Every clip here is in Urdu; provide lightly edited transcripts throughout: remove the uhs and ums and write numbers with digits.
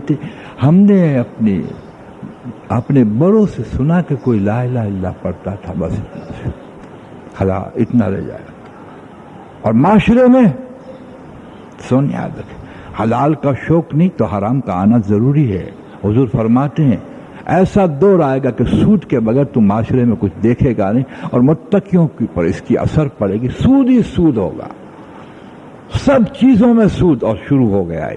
تھے. ہم نے اپنے بڑوں سے سنا کہ کوئی لا الہ الا اللہ پڑھتا تھا, بس اتنا رہ جائے. اور معاشرے میں سن یاد رکھیں, حلال کا شوق نہیں تو حرام کا آنا ضروری ہے. حضور فرماتے ہیں ایسا دور آئے گا کہ سود کے بغیر تم معاشرے میں کچھ دیکھے گا نہیں, اور متقیوں کی پر اس کی اثر پڑے گی. سود ہی سود ہوگا, سب چیزوں میں سود. اور شروع ہو گیا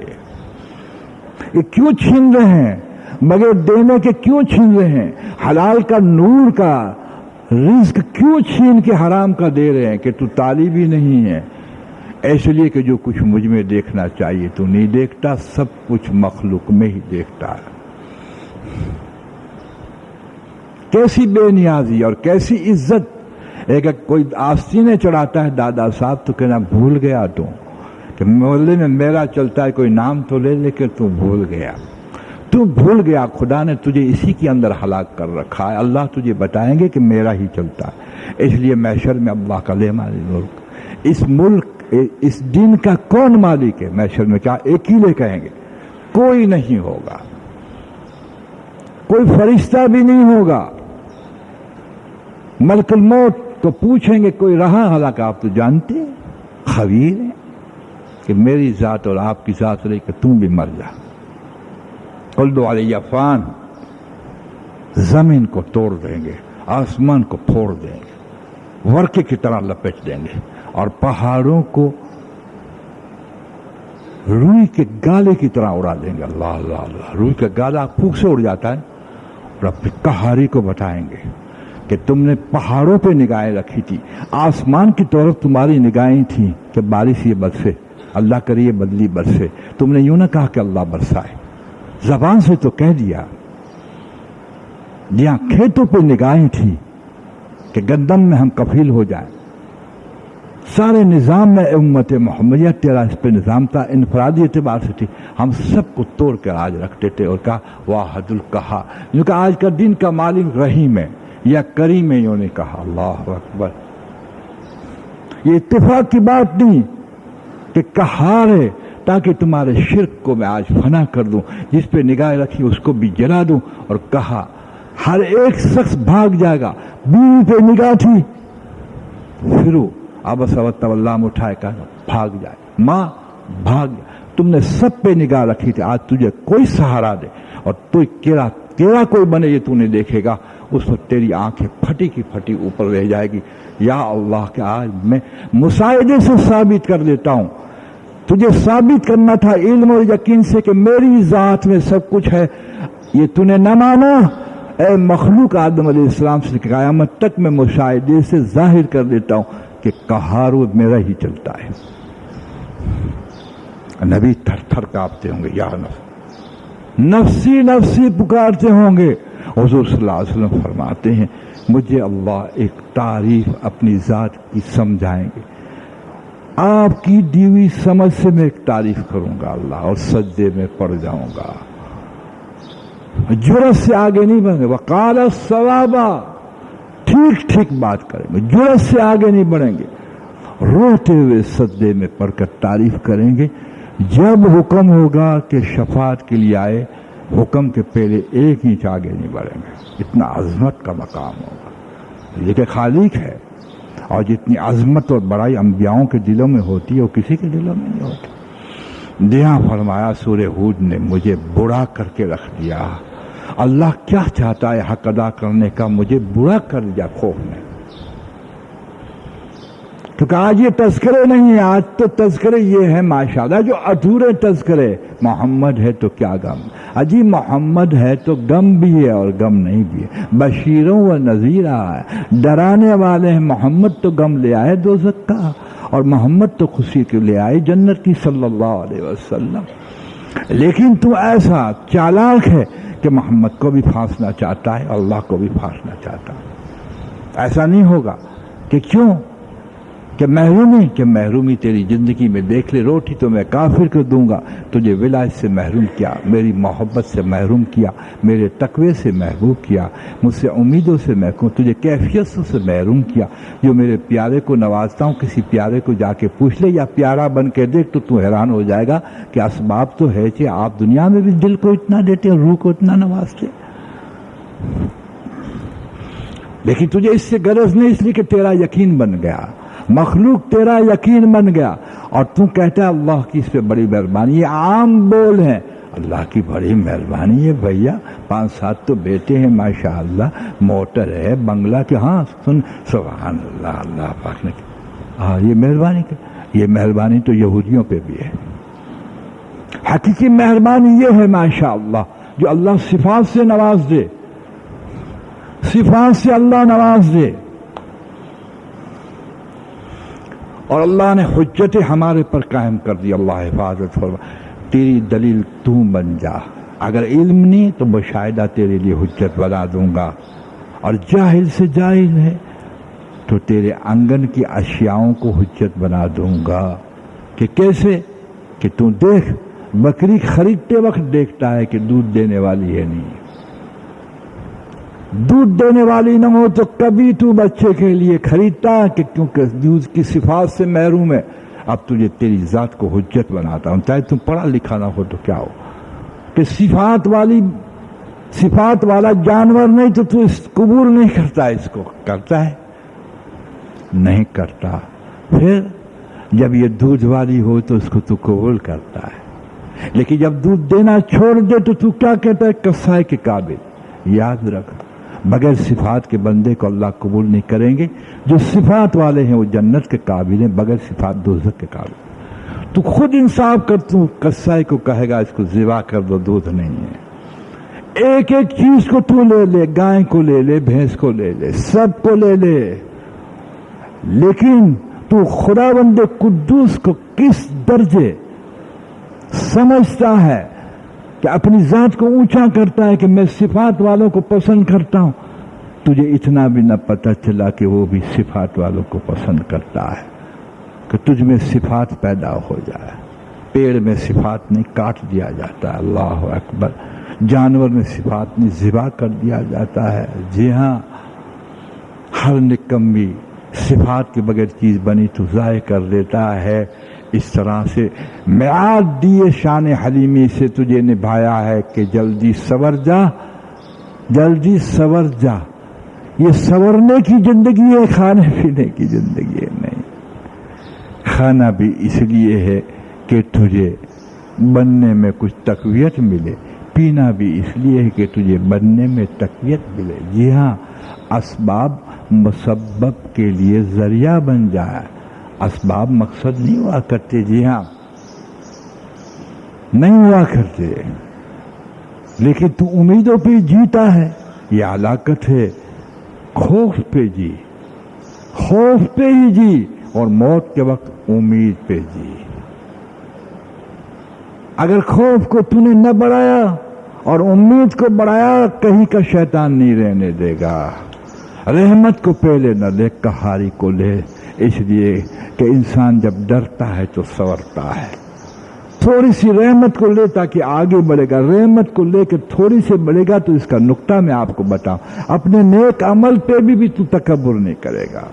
یہ کیوں چھین رہے ہیں بغیر دینے کے, کیوں چھین رہے ہیں؟ حلال کا نور کا رزق کیوں چھین کے حرام کا دے رہے ہیں کہ تو طالب ہی نہیں ہے؟ اس لیے کہ جو کچھ مجھ میں دیکھنا چاہیے تو نہیں دیکھتا, سب کچھ مخلوق میں ہی دیکھتا ہے. کیسی بے نیازی اور کیسی عزت. ایک کوئی آستینے چڑھاتا ہے دادا صاحب تو کہنا بھول گیا تو کہ محلے میں میرا چلتا ہے, کوئی نام تو لے لیکن تو بھول گیا. تو بھول گیا, خدا نے تجھے اسی کے اندر ہلاک کر رکھا ہے. اللہ تجھے بتائیں گے کہ میرا ہی چلتا ہے. اس لیے محشر میں اللہ کا لے مالک, اس ملک اس دین کا کون مالک ہے؟ محشر میں کیا اکیلے کہیں گے؟ کوئی نہیں ہوگا, کوئی فرشتہ بھی نہیں ہوگا. ملک الموت کو پوچھیں گے کوئی رہا؟ حالانکہ آپ تو جانتے ہیں, خبیر ہیں کہ میری ذات اور آپ کی ذات رہی کہ تم بھی مر جا. قلدو علیہ فان, زمین کو توڑ دیں گے, آسمان کو پھوڑ دیں گے, ورقے کی طرح لپیٹ دیں گے, اور پہاڑوں کو روئی کے گالے کی طرح اڑا دیں گے. اللہ اللہ اللہ, روئی کا گالا پھوک سے اڑ جاتا ہے. اور اپنی قہاری کو بتائیں گے کہ تم نے پہاڑوں پہ نگاہیں رکھی تھی, آسمان کی طرف تمہاری نگاہیں تھیں کہ بارش یہ برسے, اللہ کریے بدلی برسے. تم نے یوں نہ کہا کہ اللہ برسائے, زبان سے تو کہہ دیا. یہاں کھیتوں پہ نگاہیں تھیں کہ گندم میں ہم کفیل ہو جائیں. سارے نظام میں امت محمدیہ تیرا اس پہ نظام تھا, انفرادی اعتبار سے تھی. ہم سب کو توڑ کر آج رکھتے تھے اور کہا واحد القہار, کیونکہ آج کا دن کا مالک رحیم ہے یا کریم ہے. یوں نے کہا اللہ اکبر. یہ اتفاق کی بات نہیں کہ قہار ہے تاکہ تمہارے شرک کو میں آج فنا کر دوں, جس پہ نگاہ رکھی اس کو بھی جلا دوں. اور کہا ہر ایک شخص بھاگ جائے گا. بیوی پہ نگاہ تھی, پھر ابس واللام اٹھائے کہا بھاگ جائے, ماں بھاگ جائے. تم نے سب پہ نگاہ رکھی تھی, آج تجھے کوئی سہارا دے اور تو تیرا کوئی بنے یہ تو نہیں دیکھے گا. اس وقت تیری آنکھیں پھٹی کی پھٹی اوپر رہ جائے گی. یا اللہ کہ آج میں مشاہدے سے ثابت کر دیتا ہوں, تجھے ثابت کرنا تھا علم اور یقین سے کہ میری ذات میں سب کچھ ہے, یہ تو نے نہ مانا. اے مخلوق آدم علیہ السلام سے قیامت تک میں مشاہدے سے ظاہر کر دیتا ہوں کہ قہار میرا ہی چلتا ہے. نبی تھر تھر کانپتے ہوں گے, یا نفسی نفسی پکارتے ہوں گے. حضور صلی اللہ علیہ وسلم فرماتے ہیں مجھے اللہ ایک تعریف اپنی ذات کی سمجھائیں گے, آپ کی دی ہوئی سمجھ سے میں ایک تعریف کروں گا اللہ, اور سجدے میں پڑ جاؤں گا. جرأت سے آگے نہیں بڑھیں گے. وقال الصوابا, ٹھیک ٹھیک بات کریں گے, جرأت سے آگے نہیں بڑھیں گے. روتے ہوئے سجدے میں پڑھ کر تعریف کریں گے. جب حکم ہوگا کہ شفاعت کے لیے آئے, حکم کے پہلے ایک انچ آگے نہیں بڑھیں گے. اتنا عظمت کا مقام ہوگا. یہ کہ خالق ہے, اور جتنی عظمت اور بڑائی انبیاؤں کے دلوں میں ہوتی ہے وہ کسی کے دلوں میں نہیں ہوتی. دیہاں فرمایا سورہ ہود نے مجھے برا کر کے رکھ دیا. اللہ کیا چاہتا ہے حق ادا کرنے کا, مجھے برا کر دیا خوف نے. کیونکہ آج یہ تذکرے نہیں ہیں, آج تو تذکرے یہ ہیں ماشاءاللہ جو ادھورے تذکرے. محمد ہے تو کیا غم, اجی محمد ہے تو غم بھی ہے اور غم نہیں بھی ہے. بشیروں و نذیرہ ہے, ڈرانے والے ہیں. محمد تو غم لے آئے دوزخ کا, اور محمد تو خوشی کے لے آئے جنت کی صلی اللہ علیہ وسلم. لیکن تو ایسا چالاک ہے کہ محمد کو بھی پھانسنا چاہتا ہے, اللہ کو بھی پھانسنا چاہتا ہے. ایسا نہیں ہوگا کہ کیوں کہ محرومی تیری زندگی میں دیکھ لے. روٹی تو میں کافر کو دوں گا، تجھے ولایت سے محروم کیا، میری محبت سے محروم کیا، میرے تقوی سے محبوب کیا، مجھ سے امیدوں سے محروم، تجھے کیفیتوں سے محروم کیا. جو میرے پیارے کو نوازتا ہوں، کسی پیارے کو جا کے پوچھ لے یا پیارا بن کے دیکھ تو حیران ہو جائے گا کہ اسباب تو ہے کہ آپ دنیا میں بھی دل کو اتنا دیتے ہیں، روح کو اتنا نوازتے، لیکن تجھے اس سے غرض نہیں، اس لیے کہ تیرا یقین بن گیا، مخلوق تیرا یقین بن گیا، اور تو کہتا ہے اللہ کی اس پہ بڑی مہربانی. یہ عام بول ہیں، اللہ کی بڑی مہربانی ہے بھیا، 5-7 تو بیٹے ہیں ماشاءاللہ، موٹر ہے، بنگلہ کے. ہاں سن، سبحان اللہ، اللہ پاک نے ہاں یہ مہربانی، یہ مہربانی تو یہودیوں پہ بھی ہے. حقیقی مہربانی یہ ہے ماشاءاللہ جو اللہ صفات سے نواز دے، صفات سے اللہ نواز دے. اور اللہ نے حجت ہمارے پر قائم کر دی. اللہ حفاظت فرما، تیری دلیل تو بن جا. اگر علم نہیں تو مشاہدہ تیرے لیے حجت بنا دوں گا، اور جاہل سے جاہل ہے تو تیرے آنگن کی اشیاؤں کو حجت بنا دوں گا. کہ کیسے؟ کہ تو دیکھ، بکری خریدتے وقت دیکھتا ہے کہ دودھ دینے والی ہے نہیں، دودھ دینے والی نہ ہو تو کبھی تو بچے کے لیے خریدتا ہے کہ کیونکہ دودھ کی صفات سے محروم ہے. اب تجھے تیری ذات کو حجت بناتا ہوں، چاہے تم پڑھا لکھا نہ ہو تو کیا ہو، کہ صفات والا جانور نہیں تو اس قبول نہیں کرتا، اس کو کرتا ہے نہیں کرتا. پھر جب یہ دودھ والی ہو تو اس کو تو قبول کرتا ہے، لیکن جب دودھ دینا چھوڑ دے تو کیا کہتا ہے؟ قصائی کے قابل. یاد رکھ، بغیر صفات کے بندے کو اللہ قبول نہیں کریں گے. جو صفات والے ہیں وہ جنت کے قابل ہیں، بغیر صفات دوزخ کے قابل. تو خود انصاف کر، تو قصائی کو کہے گا اس کو ذبح کر دو، دودھ نہیں ہے. ایک ایک چیز کو تو لے لے، گائے کو لے لے، بھینس کو لے لے، سب کو لے لے، لیکن تو خداوند قدوس کو کس درجے سمجھتا ہے کہ اپنی ذات کو اونچا کرتا ہے کہ میں صفات والوں کو پسند کرتا ہوں. تجھے اتنا بھی نہ پتہ چلا کہ وہ بھی صفات والوں کو پسند کرتا ہے، کہ تجھ میں صفات پیدا ہو جائے. پیڑ میں صفات نہیں، کاٹ دیا جاتا ہے. اللہ اکبر. جانور میں صفات نہیں، ذبح کر دیا جاتا ہے. جی ہاں، ہر نکمی صفات کے بغیر چیز بنی تو ضائع کر دیتا ہے. اس طرح سے میعاد دیے شان حلیمی سے تجھے نبھایا ہے کہ جلدی سور جا، جلدی سور جا. یہ سورنے کی زندگی ہے، کھانے پینے کی زندگی ہے نہیں. کھانا بھی اس لیے ہے کہ تجھے بننے میں کچھ تقویت ملے، پینا بھی اس لیے ہے کہ تجھے بننے میں تقویت ملے. جی ہاں، اسباب مسبب کے لیے ذریعہ بن جائے، اسباب مقصد نہیں ہوا کرتے. جی ہاں، نہیں ہوا کرتے، لیکن تو امیدوں پہ جیتا ہے. یہ ہلاکت ہے. خوف پہ جی، خوف پہ ہی جی، اور موت کے وقت امید پہ جی. اگر خوف کو تو نے نہ بڑھایا اور امید کو بڑھایا، کہیں کا شیطان نہیں رہنے دے گا. رحمت کو پہلے نہ لے، قہاری کو لے. اس لیے کہ انسان جب ڈرتا ہے تو سورتا ہے. تھوڑی سی رحمت کو لے تاکہ آگے بڑھے گا. رحمت کو لے کے تھوڑی سے بڑھے گا تو اس کا نقطہ میں آپ کو بتاؤں. اپنے نیک عمل پہ بھی تو تکبر نہیں کرے گا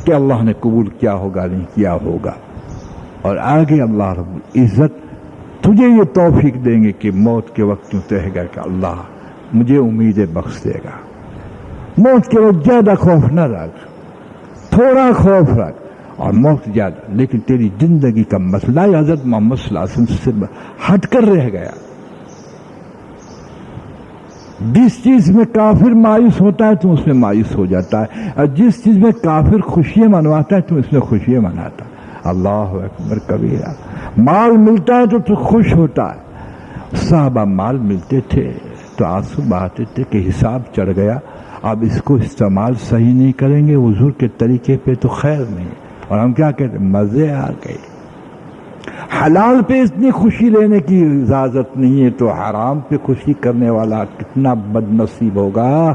کہ اللہ نے قبول کیا ہوگا نہیں کیا ہوگا. اور آگے اللہ رب العزت تجھے یہ توفیق دیں گے کہ موت کے وقت تو کہے گا کہ اللہ مجھے امیدیں بخش دے گا. موت کے وقت زیادہ خوف نہ رکھ، تھوڑا خوف رکھ، اور موت زیادہ. لیکن تیری زندگی کا مسئلہ حضرت محمد صلی اللہ علیہ وسلم سے ہٹ کر رہ گیا. جس چیز میں کافر مایوس ہوتا ہے تو اس میں مایوس ہو جاتا ہے، اور جس چیز میں کافر خوشیاں منواتا ہے تو اس میں خوشیاں مناتا ہے. اللہ اکبر کبیرہ. مال ملتا ہے تو خوش ہوتا ہے. صحابہ مال ملتے تھے تو آنسو بہاتے تھے کہ حساب چڑھ گیا، اب اس کو استعمال صحیح نہیں کریں گے حضور کے طریقے پہ تو خیر نہیں. اور ہم کیا کہتے ہیں؟ مزے آ گئے. حلال پہ اتنی خوشی لینے کی اجازت نہیں ہے تو حرام پہ خوشی کرنے والا کتنا بد نصیب ہوگا.